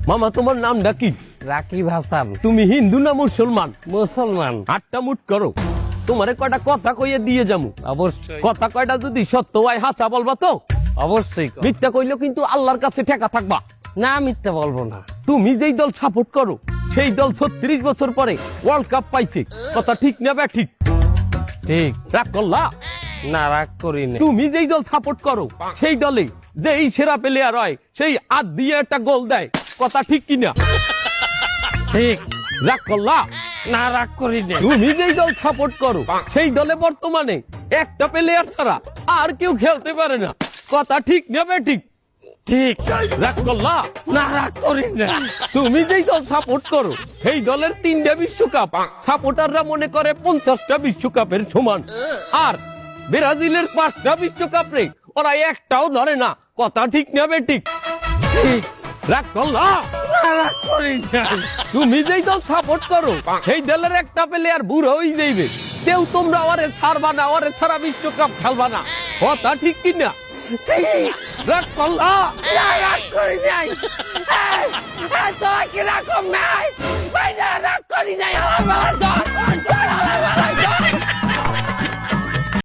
মামা তোমার নামটা কি? রাকিব হাসান। তুমি হিন্দু না মুসলমান? মুসলমান। আটটা মুট করো, তোমারে কয়টা কথা কইয়ে দিয়ে যামু। অবশ্যই কথা কয়টা যদি সত্য হয় হাসা বলবা তো? অবশ্যই। মিথ্যা কইলেও কিন্তু আল্লাহর কাছে ঠেকা থাকবা। না মিথ্যা বলবো না। তুমি যেই দল সাপোর্ট করো সেই দল 36 বছর পরে ওয়ার্ল্ড কাপ পাইছে, কথা ঠিক না বে ঠিক? ঠিক। রাগ করলা? না রাগ করি না। তুমি যেই দল সাপোর্ট করো সেই দলে যেই সেরা প্লেয়ার হয় সেই হাত দিয়ে একটা গোল দেয়, কথা ঠিক কিনা? ঠিক। রাগ করলা? না রাগ করি না। তুমি যেই দল সাপোর্ট করো সেই দলে বর্তমানে একটা প্লেয়ার ছাড়া আর কেউ খেলতে পারে না, কথা ঠিক না বে ঠিক? ঠিক। রাগ করলা? না রাগ করি না। তুমি যেই দল সাপোর্ট করো সেই দলের 3টা বিশ্বকাপ সাপোর্টাররা মনে করে 50টা বিশ্বকাপের সমান, আর ব্রাজিলের 5টা বিশ্বকাপ রে ওরা একটাও ধরে না, কথা ঠিক না বে ঠিক? ঠিক। রাগ করলা? না রাগ করি না। তুমি যেই দল সাপোর্ট করো সেই দলের একটা প্লেয়ার বুড়ো হয়ে যাইবে, কেউ তোমরা ওরে ছাড়বা না, ওরে ছাড়া বিশ্বকাপ খেলবা না, কথা ঠিক কিনা? ঠিক। রাগ করলা? না রাগ করি নাই। এই, তোরা কি রাগ নাই? ভাই না রাগ করি নাই। আমার বেলা ধর।